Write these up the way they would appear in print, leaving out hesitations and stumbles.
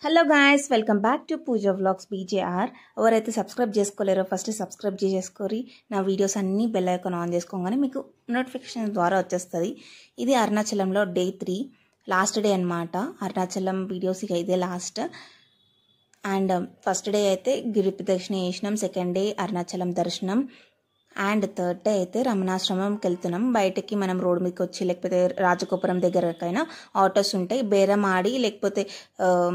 Hello guys, welcome back to Pooja vlogs BJR. ఎవరైతే subscribe చేసుకోలేరో first subscribe చేసుకోరి. నా వీడియోస్ అన్నీ బెల్ ఐకాన్ ఆన్ చేసుకోగానే మీకు నోటిఫికేషన్ ద్వారా వచ్చేస్తుంది. ఇది అరుణాచలంలో డే 3 లాస్ట్ డే అనమాట. అరుణాచలం వీడియోస్ ఇక ఇదే లాస్ట్. అండ్ ఫస్ట్ డే అయితే గిరి ప్రదక్షిణ చేసినాం, సెకండ్ డే అరుణాచలం దర్శనం, అండ్ థర్డ్ డే అయితే రమణాశ్రమంకి వెళ్తున్నాం. బయటకి మనం రోడ్ మీదకి వచ్చి లేకపోతే రాజగోపురం దగ్గరకైనా ఆటోస్ ఉంటాయి, బేరం ఆడి లేకపోతే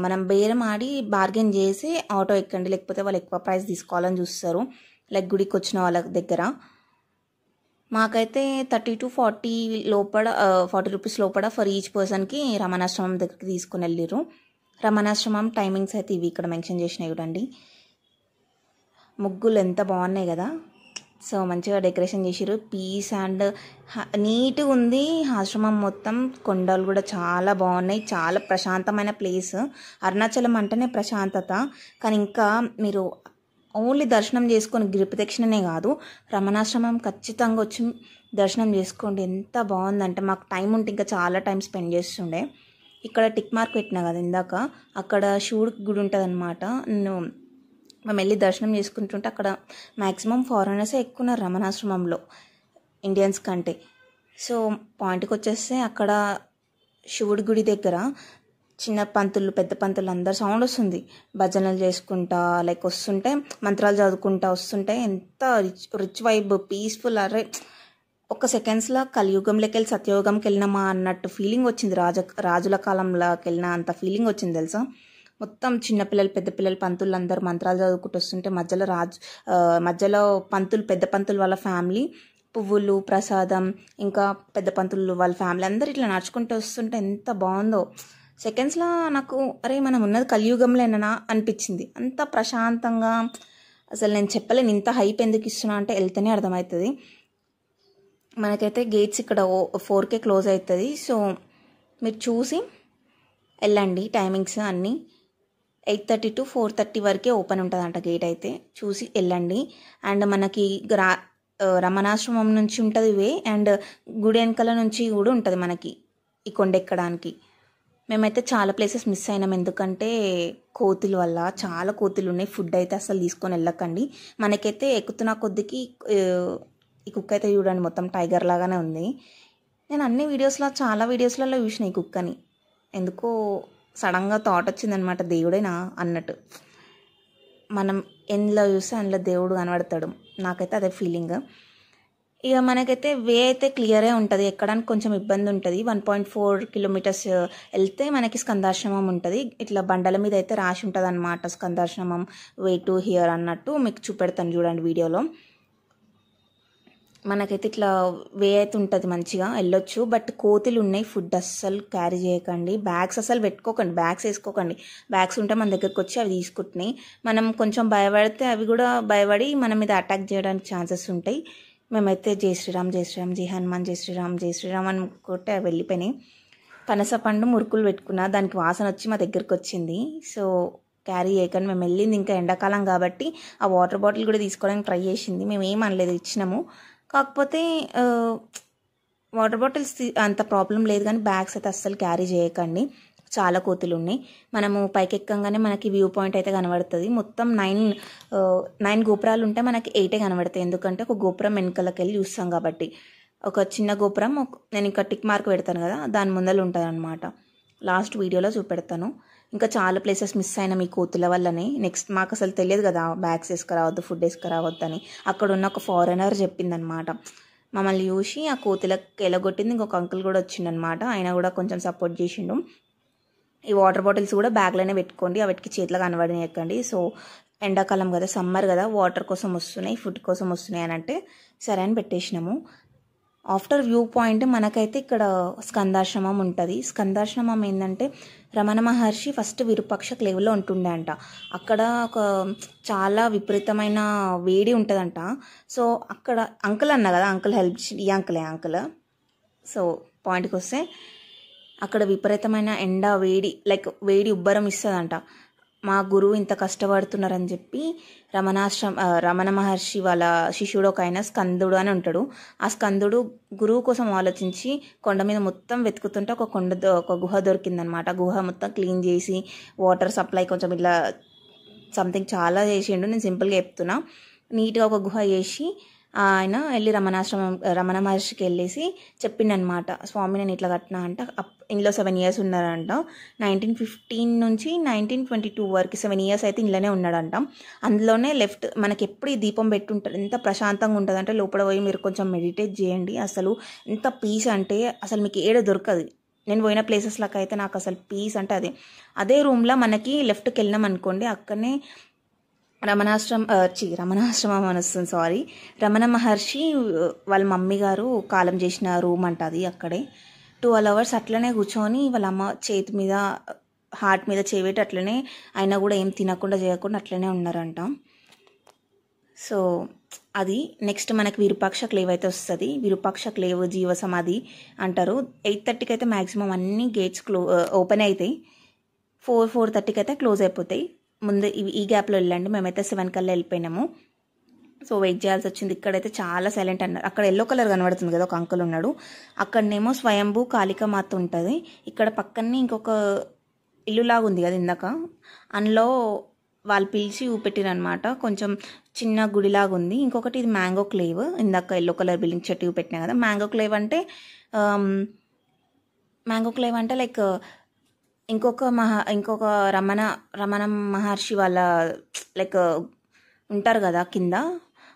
మనం బేరం ఆడి బార్గెన్ చేసి ఆటో ఎక్కండి, లేకపోతే వాళ్ళు ఎక్కువ ప్రైస్ తీసుకోవాలని చూస్తారు లైక్ గుడికి వచ్చిన వాళ్ళ దగ్గర. మాకైతే 30 to 40 లోపల 40 రూపీస్ లోపల ఫర్ ఈచ్ పర్సన్కి రమణాశ్రమం దగ్గరికి తీసుకుని వెళ్ళిర్రు. రమణాశ్రమం టైమింగ్స్ అయితే ఇవి ఇక్కడ మెన్షన్ చేసినాయి చూడండి. ముగ్గులు ఎంత బాగున్నాయి కదా, సో మంచిగా డెకరేషన్ చేసిర్రు. పీస్ అండ్ నీట్గా ఉంది ఆశ్రమం మొత్తం. కొండలు కూడా చాలా బాగున్నాయి, చాలా ప్రశాంతమైన ప్లేస్. అరుణాచలం అంటేనే ప్రశాంతత, కానీ ఇంకా మీరు ఓన్లీ దర్శనం చేసుకొని గిరి ప్రదక్షిణనే కాదు, రమణాశ్రమం ఖచ్చితంగా వచ్చి దర్శనం చేసుకోండి. ఎంత బాగుందంటే మాకు టైం ఉంటే ఇంకా చాలా టైం స్పెండ్ చేస్తుండే. ఇక్కడ టిక్ మార్క్ పెట్టినా కదా ఇందాక, అక్కడ శివుడికి గుడి ఉంటుంది అనమాట. మేము వెళ్ళి దర్శనం చేసుకుంటుంటే అక్కడ మ్యాక్సిమం ఫారినర్సే ఎక్కువ ఉన్నారు రమణాశ్రమంలో ఇండియన్స్ కంటే. సో పాయింట్కి వచ్చేస్తే అక్కడ శివుడి గుడి దగ్గర చిన్న పంతులు పెద్ద పంతులు అందరు సౌండ్ వస్తుంది, భజనలు చేసుకుంటా లైక్ వస్తుంటే మంత్రాలు చదువుకుంటా వస్తుంటే ఎంత రిచ్ వైబ్, పీస్ఫుల్. అరే ఒక సెకండ్స్లో కలియుగంలోకి వెళ్ళి సత్యయుగంకి వెళ్ళినామా అన్నట్టు ఫీలింగ్ వచ్చింది. రాజుల కాలంలోకి వెళ్ళిన అంత ఫీలింగ్ వచ్చింది తెలుసా. మొత్తం చిన్నపిల్లలు పెద్ద పిల్లలు పంతులు అందరూ మంత్రాలు చదువుకుంటూ వస్తుంటే మధ్యలో పంతులు పెద్ద పంతులు వాళ్ళ ఫ్యామిలీ పువ్వులు ప్రసాదం, ఇంకా పెద్ద పంతులు వాళ్ళ ఫ్యామిలీ అందరూ ఇట్లా నడుచుకుంటూ వస్తుంటే ఎంత బాగుందో. సెకండ్స్లో నాకు అరే మనం ఉన్నది కలియుగంలోనేనా అనిపించింది. అంత ప్రశాంతంగా అసలు నేను చెప్పలేను. ఇంత హైప్ ఎందుకు ఇస్తున్నా అంటే వెళ్తేనే అర్థమవుతుంది. మనకైతే గేట్స్ ఇక్కడ 4కే క్లోజ్ అవుతుంది. సో మీరు చూసి వెళ్ళండి. టైమింగ్స్ అన్నీ 8:30 to 4:30 వరకే ఓపెన్ ఉంటుందంట గేట్ అయితే. చూసి వెళ్ళండి. అండ్ మనకి రమణాశ్రమం నుంచి ఉంటుంది వే, అండ్ గుడి వెనకాల నుంచి కూడా ఉంటుంది మనకి ఈ కొండ ఎక్కడానికి. మేమైతే చాలా ప్లేసెస్ మిస్ అయినాం, ఎందుకంటే కోతుల వల్ల. చాలా కోతులు ఉన్నాయి. ఫుడ్ అయితే అసలు తీసుకొని వెళ్ళకండి. మనకైతే ఎక్కుతున్న కొద్దికి ఈ కుక్క అయితే చూడండి మొత్తం టైగర్ లాగానే ఉంది. నేను అన్ని చాలా వీడియోస్లలో చూసిన ఈ కుక్కని. ఎందుకో సడన్గా థాట్ వచ్చిందనమాట, దేవుడేనా అన్నట్టు. మనం ఎందులో చూస్తే అందులో దేవుడు కనబడతాడు. నాకైతే అదే ఫీలింగ్. ఇక మనకైతే వే అయితే క్లియరే ఉంటుంది, ఎక్కడానికి కొంచెం ఇబ్బంది ఉంటుంది. 1.4 kilometers వెళ్తే మనకి స్కందాశ్రమం ఉంటుంది. ఇట్లా బండల మీద అయితే రాసి ఉంటుంది అనమాట, స్కందాశ్రమం వే టు హియర్ అన్నట్టు. మీకు చూపెడతాను చూడండి వీడియోలో. మనకైతే ఇట్లా వే అయితే ఉంటుంది, మంచిగా వెళ్ళొచ్చు. బట్ కోతులు ఉన్నాయి, ఫుడ్ అస్సలు క్యారీ చేయకండి, బ్యాగ్స్ అసలు పెట్టుకోకండి, బ్యాగ్స్ వేసుకోకండి. బ్యాగ్స్ ఉంటే మన దగ్గరకు వచ్చి అవి తీసుకుంటున్నాయి. మనం కొంచెం భయపడితే అవి కూడా భయపడి మన మీద అటాక్ చేయడానికి ఛాన్సెస్ ఉంటాయి. మేమైతే జై శ్రీరామ్ జై శ్రీరామ్ జై హనుమాన్ జై శ్రీరామ్ జై శ్రీరామ్ అనుకుంటే అవి వెళ్ళిపోయినాయి. పనస పండు మురుకులు పెట్టుకున్నా, దానికి వాసన వచ్చి మా దగ్గరకు వచ్చింది. సో క్యారీ చేయకండి. మేము వెళ్ళింది ఇంకా ఎండాకాలం కాబట్టి ఆ వాటర్ బాటిల్ కూడా తీసుకోవడానికి ట్రై చేసింది. మేము ఏం అనలేదు, ఇచ్చినాము. కాకపోతే వాటర్ బాటిల్స్ అంత ప్రాబ్లం లేదు, కానీ బ్యాగ్స్ అయితే అస్సలు క్యారీ చేయకండి. చాలా కోతులు ఉన్నాయి. మనము పైకి ఎక్కంగానే మనకి వ్యూ పాయింట్ అయితే కనబడుతుంది. మొత్తం 9 గోపురాలు ఉంటే మనకి 8 కనబడతాయి, ఎందుకంటే ఒక గోపురం వెనకాలకి వెళ్ళి చూస్తాం కాబట్టి. ఒక చిన్న గోపురం నేను ఇంకా టిక్ మార్క్ పెడతాను కదా, దాని ముందర ఉంటుంది అనమాట. లాస్ట్ వీడియోలో చూపెడతాను. ఇంకా చాలా ప్లేసెస్ మిస్ అయినా మీ కోతుల వల్లనే. నెక్స్ట్ మాకు అసలు తెలియదు కదా బ్యాగ్స్ వేసుకురావద్దు, ఫుడ్ వేసుకురావద్దు అని. అక్కడ ఉన్న ఒక ఫారెనర్ చెప్పిందనమాట. మమ్మల్ని చూసి ఆ కోతులకు ఎలగొట్టింది. ఇంకొక అంకుల్ కూడా వచ్చిండనమాట, ఆయన కూడా కొంచెం సపోర్ట్ చేసిండు. ఈ వాటర్ బాటిల్స్ కూడా బ్యాగ్లోనే పెట్టుకోండి, వాటికి చేతిలో కనబడనియకండి. సో ఎండాకాలం కదా, సమ్మర్ కదా, వాటర్ కోసం వస్తున్నాయి, ఫుడ్ కోసం వస్తున్నాయి అని అంటే సరే అని పెట్టేసినాము. ఆఫ్టర్ వ్యూ పాయింట్ మనకైతే ఇక్కడ స్కందాశ్రమం ఉంటుంది. స్కందాశ్రమం ఏంటంటే రమణ మహర్షి ఫస్ట్ విరూపాక్ష లెవెల్లో ఉంటుండే అంట. అక్కడ ఒక చాలా విపరీతమైన వేడి ఉంటుందంట. సో అక్కడ అంకుల్ అన్న కదా, అంకుల్ హెల్ప్ ఈ అంకుల్. సో పాయింట్కి వస్తే అక్కడ విపరీతమైన ఎండ వేడి లైక్ వేడి ఉబ్బరం ఇస్తుందంట. మా గురువు ఇంత కష్టపడుతున్నారని చెప్పి రమణ మహర్షి వాళ్ళ శిష్యుడు ఒక ఆయన స్కందుడు అని ఉంటాడు. ఆ స్కందుడు గురువు కోసం ఆలోచించి కొండ మీద మొత్తం వెతుకుతుంటే ఒక గుహ దొరికిందనమాట. గుహ మొత్తం క్లీన్ చేసి వాటర్ సప్లై కొంచెం ఇట్లా సంథింగ్ చాలా చేసిండు. నేను సింపుల్గా చెప్తున్నా. నీట్గా ఒక గుహ చేసి ఆయన వెళ్ళి రమణ మహర్షికి వెళ్ళేసి చెప్పిండనమాట, స్వామి నేను ఇట్లా కట్టినా అంట. ఇందులో 7 years ఉన్నారంట. 1915 నుంచి 1922 వరకు 7 years అయితే ఇంట్లోనే ఉన్నాడంట. అందులోనే లెఫ్ట్ మనకి ఎప్పుడు ఈ దీపం పెట్టుంటారు. ఎంత ప్రశాంతంగా ఉంటుంది అంటే లోపల పోయి మీరు కొంచెం మెడిటేట్ చేయండి. అసలు ఎంత పీస్ అంటే అసలు మీకు ఏడ దొరకదు. నేను పోయిన ప్లేసెస్లోకి అయితే నాకు అసలు పీస్ అంటే అదే రూమ్లో మనకి లెఫ్ట్కి వెళ్ళినాం అనుకోండి, అక్కడనే రమణాశ్రమం అని వస్తుంది, సారీ, రమణ మహర్షి వాళ్ళ మమ్మీ గారు కాలం చేసిన రూమ్ అంట అది. అక్కడే 12 hours అట్లనే కూర్చొని వాళ్ళ అమ్మ చేతి మీద హార్ట్ మీద చేపెట్టి అట్లనే అయినా కూడా ఏం తినకుండా చేయకుండా అట్లనే ఉన్నారంట. సో అది నెక్స్ట్ మనకి విరూపాక్ష క్లేవ్ అయితే వస్తుంది. విరూపాక్ష క్లేవ్ జీవ సమాధి అంటారు. 8:30కి అయితే మ్యాక్సిమం అన్ని గేట్స్ ఓపెన్ అవుతాయి. 4:30కి అయితే క్లోజ్ అయిపోతాయి. ముందు ఈ గ్యాప్లో వెళ్ళండి. మేమైతే 7 కల్లా వెళ్ళిపోయినాము. సో వెయిట్ చేయాల్సి వచ్చింది. ఇక్కడైతే చాలా సైలెంట్ అన్నారు. అక్కడ ఎల్లో కలర్ కనబడుతుంది కదా, ఒక అంకుల్ ఉన్నాడు. అక్కడనేమో స్వయంభూ కాళికామాత ఉంటుంది. ఇక్కడ పక్కనే ఇంకొక ఇల్లులాగా ఉంది కదా ఇందాక, అందులో వాళ్ళు పిలిచి ఊపెట్టిరనమాట. కొంచెం చిన్న గుడిలాగా ఉంది. ఇంకొకటి ఇది మ్యాంగో క్లేవ్. ఇందాక ఎల్లో కలర్ బిల్డింగ్ చెట్టు పెట్టినా కదా. మ్యాంగో క్లేవ్ అంటే లైక్ ఇంకొక రమణ మహర్షి వాళ్ళ లైక్ ఉంటారు కదా కింద,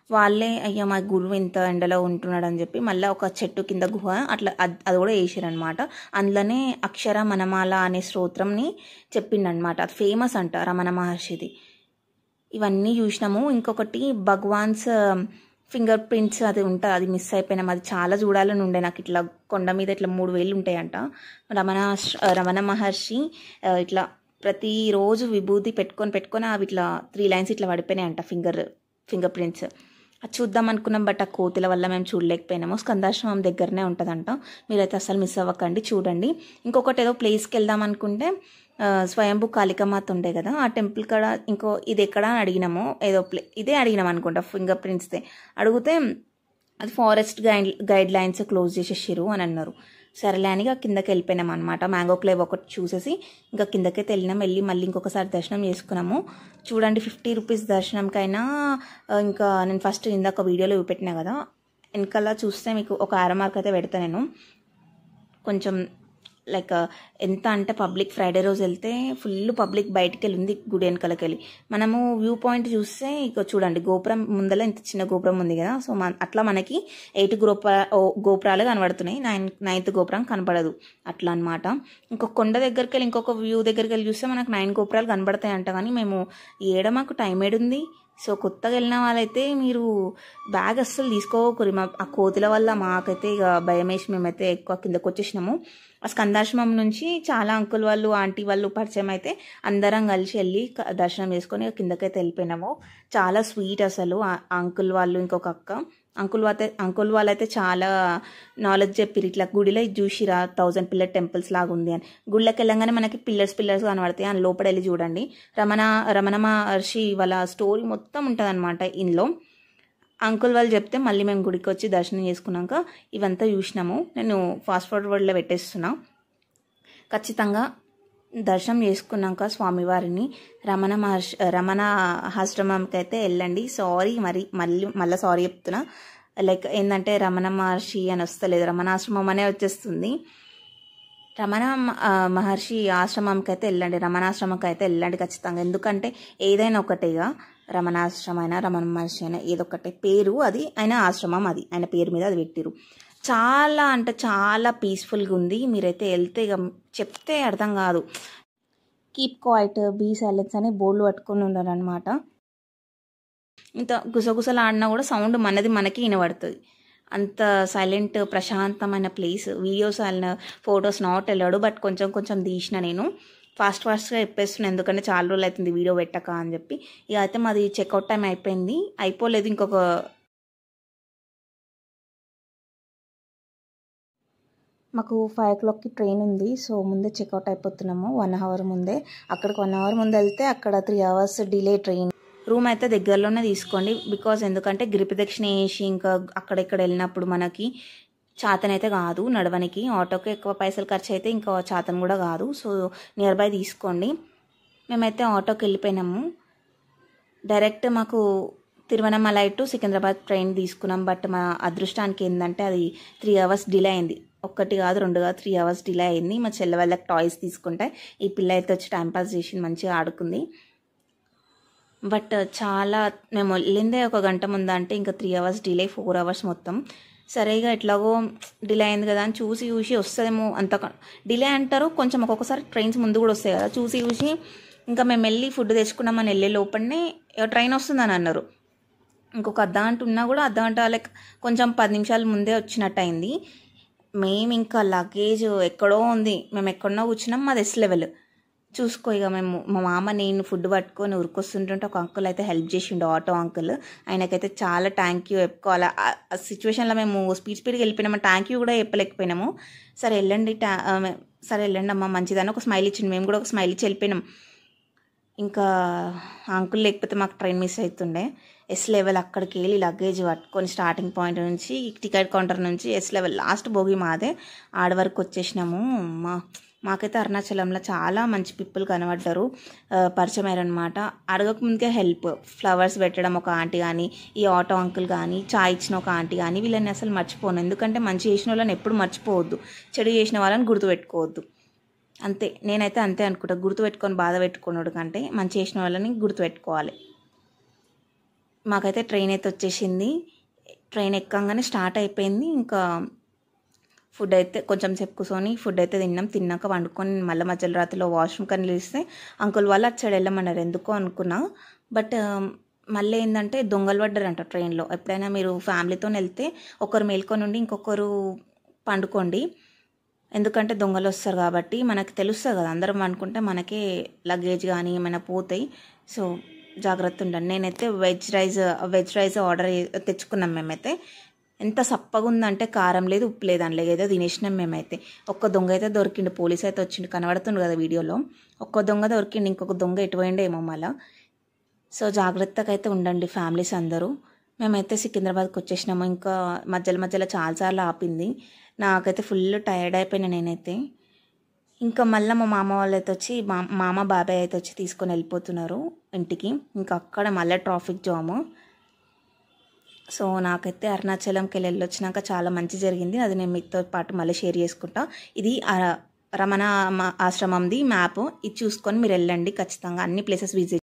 వాళ్ళే అయ్యా మా గురువు ఇంత ఎండలో ఉంటున్నాడు అని చెప్పి మళ్ళీ ఒక చెట్టు కింద గుహ అట్లా అది కూడా వేసారనమాట. అందులోనే అక్షర మనమాల అనే స్తోత్రంని చెప్పిండనమాట. అది ఫేమస్ అంట రమణ మహర్షిది. ఇవన్నీ చూసినాము. ఇంకొకటి భగవాన్స్ ఫింగర్ ప్రింట్స్ అది ఉంటుంది, అది మిస్ అయిపోయినాం. అది చాలా చూడాలని ఉండే నాకు. ఇట్లా కొండ మీద ఇట్లా 3 వేలు ఉంటాయంట. రమణ మహర్షి ఇట్లా ప్రతిరోజు విభూతి పెట్టుకొని అవి ఇట్లా 3 lines ఇట్లా పడిపోయినాయంట ఫింగర్ ప్రింట్స్. అది చూద్దాం అనుకున్నాం, బట్ ఆ కోతుల వల్ల మేము చూడలేకపోయినాము. స్కందాశ్రమం దగ్గరనే ఉంటుందంట. మీరైతే అసలు మిస్ అవ్వకండి, చూడండి. ఇంకొకటి ఏదో ప్లేస్కి వెళ్దాం అనుకుంటే స్వయంభూ కాళికామాత ఉండే కదా, ఆ టెంపుల్ కాడ ఇది ఎక్కడ అని అడిగినాము. ఇదే అడిగినాం అనుకుంటా, ఫింగర్ ప్రింట్స్దే అడిగితే అది ఫారెస్ట్ గైడ్ లైన్స్ క్లోజ్ చేసేసారు అని అన్నారు. సరేలే అని కిందకి వెళ్ళిపోయినాం అనమాట. మ్యాంగో క్లేవ్ ఒకటి చూసేసి ఇంకా కిందకైతే వెళ్ళి మళ్ళీ ఇంకొకసారి దర్శనం చేసుకున్నాము. చూడండి 50 rupees దర్శనంకైనా. ఇంకా నేను ఫస్ట్ ఇందాక వీడియోలో చూపెట్టినా కదా, వెనకాల చూస్తే మీకు ఒక ఆరో మార్క్ అయితే పెడతా నేను. కొంచెం లైక్ ఎంత అంటే పబ్లిక్ ఫ్రైడే రోజు వెళ్తే ఫుల్ పబ్లిక్ బయటికి వెళ్ళి ఉంది గుడి వెనకాలకి వెళ్ళి. మనము వ్యూ పాయింట్ చూస్తే ఇక చూడండి, గోపురం ముందర ఇంత చిన్న గోపురం ఉంది కదా. సో అట్లా మనకి 8 గోపురాలు కనబడుతున్నాయి, 9th గోపురం కనపడదు అట్లా అనమాట. ఇంకొక కొండ దగ్గరికి వెళ్ళి ఇంకొక వ్యూ దగ్గరికి వెళ్ళి చూస్తే మనకు 9 గోపురాలు కనబడతాయి అంట. కానీ మేము మాకు టైం ఏడుంది. సో కొత్తగా వెళ్ళిన వాళ్ళైతే మీరు బ్యాగ్ అస్సలు తీసుకోకూరి. ఆ కోతుల వల్ల మాకైతే ఇక భయం వేసి మేమైతే ఎక్కువ కిందకు వచ్చేసినాము. ఆ స్కందాశ్రమం నుంచి చాలా అంకుల్ వాళ్ళు ఆంటీ వాళ్ళు పరిచయం అయితే అందరం కలిసి వెళ్ళి దర్శనం చేసుకొని కిందకైతే వెళ్ళిపోయినాము. చాలా స్వీట్ అసలు అంకుల్ వాళ్ళు. ఇంకొక అక్క అంకుల్ వాళ్ళైతే చాలా నాలెడ్జ్ చెప్పిరు. ఇట్లా గుడిలో చూసిరా 1000 పిల్లర్ టెంపుల్స్ లాగా ఉంది అని. గుడిలోకి వెళ్ళంగానే మనకి పిల్లర్స్ కనబడతాయి. అని లోపల వెళ్ళి చూడండి. రమణ మహర్షి వాళ్ళ స్టోరీ మొత్తం ఉంటుంది అనమాట ఇందులో. అంకుల్ వాళ్ళు చెప్తే మళ్ళీ మేము గుడికి వచ్చి దర్శనం చేసుకున్నాక ఇవంతా చూసినాము. నేను ఫాస్ట్ ఫార్వర్డ్లో పెట్టేస్తున్నా. ఖచ్చితంగా దర్శనం చేసుకున్నాక స్వామివారిని రమణ ఆశ్రమంకి అయితే వెళ్ళండి. సారీ మళ్ళీ సారీ చెప్తున్నా. లైక్ ఏంటంటే రమణ మహర్షి అని వస్తలేదు, రమణాశ్రమం అనే వచ్చేస్తుంది. రమణ మహర్షి ఆశ్రమంకి అయితే వెళ్ళండి, రమణాశ్రమంకి అయితే వెళ్ళండి ఖచ్చితంగా. ఎందుకంటే ఏదైనా ఒకటేగా, రమణాశ్రమం అయినా రమణ మహర్షి అయినా ఏదొకటే పేరు, అది ఆయన ఆశ్రమం, అది ఆయన పేరు మీద అది పెట్టిరు. చాలా అంటే చాలా పీస్ఫుల్గా ఉంది. మీరైతే వెళ్తే ఇక చెప్తే అర్థం కాదు. కీప్ క్వైట్, బీ సైలెన్స్ అని బోర్డులు పట్టుకొని ఉన్నారనమాట. ఇంత గుసగుసలు ఆడినా కూడా సౌండ్ మనకి వినబడుతుంది. అంత సైలెంట్ ప్రశాంతమైన ప్లేస్. వీడియోస్ వెళ్ళిన ఫొటోస్ నాట్ వెళ్ళాడు, బట్ కొంచెం తీసిన నేను. ఫాస్ట్గా చెప్పేస్తున్నాను ఎందుకంటే చాలా రోజులు అవుతుంది వీడియో పెట్టక అని చెప్పి. ఇక అయితే మాది చెక్అవుట్ టైం అయిపోలేదు. మాకు 5 o'clockకి ట్రైన్ ఉంది. సో ముందే చెక్అవుట్ అయిపోతున్నాము 1 hour ముందే. అక్కడికి 1 hour ముందు వెళ్తే అక్కడ 3 hours డిలే ట్రైన్. రూమ్ అయితే దగ్గరలోనే తీసుకోండి. బికాజ్ ఎందుకంటే గిరిప్రదక్షిణ వేసి ఇంకా అక్కడెక్కడ వెళ్ళినప్పుడు మనకి చాతనైతే కాదు నడవనికి. ఆటోకి ఎక్కువ పైసలు ఖర్చు అయితే ఇంకా చాతన కూడా కాదు. సో నియర్ బై తీసుకోండి. మేమైతే ఆటోకి వెళ్ళిపోయినాము. డైరెక్ట్ మాకు తిరువనమలై టు సికింద్రాబాద్ ట్రైన్ తీసుకున్నాం. బట్ మా అదృష్టానికి ఏంటంటే అది 3 hours డిలే అయింది. 1 కాదు 2 కాదు 3 hours డిలే అయింది. మా చెల్లె వాళ్ళకి టాయ్స్ తీసుకుంటే ఈ పిల్ల అయితే వచ్చి టైంపాస్ చేసి మంచిగా ఆడుకుంది. బట్ చాలా మేము వెళ్ళిందే 1 గంట ముందు అంటే ఇంకా 3 hours డిలే 4 hours మొత్తం. సరేగా ఎట్లాగో డిలే అయింది కదా అని చూసి వస్తుందేమో అంత డిలే అంటారు. కొంచెం ఒక్కొక్కసారి ట్రైన్స్ ముందు కూడా వస్తాయి కదా. చూసి ఇంకా మేము వెళ్ళి ఫుడ్ తెచ్చుకున్నామని వెళ్ళే లోపలనే ట్రైన్ వస్తుందని అన్నారు. ఇంకొక అర్ధగంట ఉన్నా కూడా అర్ధగంట లైక్ కొంచెం 10 నిమిషాల ముందే వచ్చినట్టు అయింది. మేము ఇంకా లగేజ్ ఎక్కడో ఉంది. మేము ఎక్కడో కూర్చున్నాం. మాది ఎస్ లెవెల్ చూసుకో. ఇక మేము మా మామ నేను ఫుడ్ పట్టుకొని ఉరికొస్తుంటుంటే ఒక అంకుల్ అయితే హెల్ప్ చేసిండు, ఆటో అంకుల్. ఆయనకైతే చాలా థ్యాంక్ యూ చెప్పుకోవాలి. ఆ సిచ్యువేషన్లో మేము స్పీడ్గా వెళ్ళిపోయినాము. థ్యాంక్ యూ కూడా చెప్పలేకపోయినాము. సరే వెళ్ళండి అమ్మ మంచిదని ఒక స్మైల్ ఇచ్చిండు. మేము కూడా ఒక స్మైల్ ఇచ్చి వెళ్ళిపోయినాం. ఇంకా అంకుల్ లేకపోతే మాకు ట్రైన్ మిస్ అవుతుండే. ఎస్ లెవెల్ అక్కడికి వెళ్ళి లగేజ్ పట్టుకొని స్టార్టింగ్ పాయింట్ నుంచి టికెట్ కౌంటర్ నుంచి ఎస్ లెవెల్ లాస్ట్ భోగి మాదే ఆడ వరకు వచ్చేసినాము. మాకైతే అరుణాచలంలో చాలా మంచి పీపుల్ కనబడ్డారు, పరిచయం అయ్యారనమాట. అడగక ముందుకే హెల్ప్, ఫ్లవర్స్ పెట్టడం ఒక ఆంటీ కానీ, ఈ ఆటో అంకుల్ కానీ, చాయ్ ఇచ్చిన ఒక ఆంటీ కానీ, వీళ్ళని అసలు మర్చిపోను. ఎందుకంటే మంచి చేసిన వాళ్ళని ఎప్పుడు మర్చిపోవద్దు, చెడు చేసిన వాళ్ళని గుర్తుపెట్టుకోవద్దు. అంతే, నేనైతే అంతే అనుకుంటా. గుర్తుపెట్టుకొని బాధ పెట్టుకున్నాడు కంటే మంచి చేసిన వాళ్ళని గుర్తుపెట్టుకోవాలి. మాకైతే ట్రైన్ అయితే వచ్చేసింది. ట్రైన్ ఎక్కగానే స్టార్ట్ అయిపోయింది. ఇంకా ఫుడ్ అయితే కొంచెం సేపు కూర్చొని ఫుడ్ అయితే తిన్నాక వండుకొని మళ్ళీ మధ్యలో రాత్రిలో వాష్రూమ్ కానీ నిలిస్తే అంకుల్ వాళ్ళు అటు సైడ్ వెళ్ళమన్నారు. ఎందుకో అనుకున్నా. బట్ మళ్ళీ ఏంటంటే దొంగలు పడ్డారంట ట్రైన్లో. ఎప్పుడైనా మీరు ఫ్యామిలీతో వెళ్తే ఒకరు మేల్కొని ఉండి ఇంకొకరు పండుకోండి. ఎందుకంటే దొంగలు వస్తారు కాబట్టి మనకు తెలుస్తుంది కదా. అందరం అనుకుంటే మనకే లగేజ్ కానీ ఏమైనా పోతాయి. సో జాగ్రత్త ఉండండి. నేనైతే వెజ్ రైస్ ఆర్డర్ తెచ్చుకున్నాం. మేమైతే ఎంత సప్పగా ఉందంటే కారం లేదు, ఉప్పు లేదు, అందులో ఏదో తినేసినాం మేమైతే. ఒక్క దొంగ అయితే దొరికిండు, పోలీస్ అయితే వచ్చిండు, కనబడుతుండు కదా వీడియోలో. ఒక్క దొంగ దొరికిండు, ఇంకొక దొంగ ఎటు పోయిండేమో మళ్ళా. సో జాగ్రత్తగా అయితే ఉండండి ఫ్యామిలీస్ అందరూ. మేమైతే సికింద్రాబాద్కి వచ్చేసినాము. ఇంకా మధ్యలో చాలాసార్లు ఆపింది. నాకైతే ఫుల్ టైర్డ్ అయిపోయినా నేనైతే. ఇంకా మళ్ళీ మా మామ వాళ్ళు అయితే వచ్చి మామ బాబాయ్ అయితే వచ్చి తీసుకొని వెళ్ళిపోతున్నారు ఇంటికి. ఇంకా అక్కడ మళ్ళీ ట్రాఫిక్ జాము. సో నాకైతే అరుణాచలంకి వెళ్ళొచ్చినాక చాలా మంచి జరిగింది. అది నేను మీతో పాటు మళ్ళీ షేర్ చేసుకుంటా. ఇది రమణ ఆశ్రమంది మ్యాప్. ఇది చూసుకొని మీరు వెళ్ళండి ఖచ్చితంగా. అన్ని ప్లేసెస్ విజిట్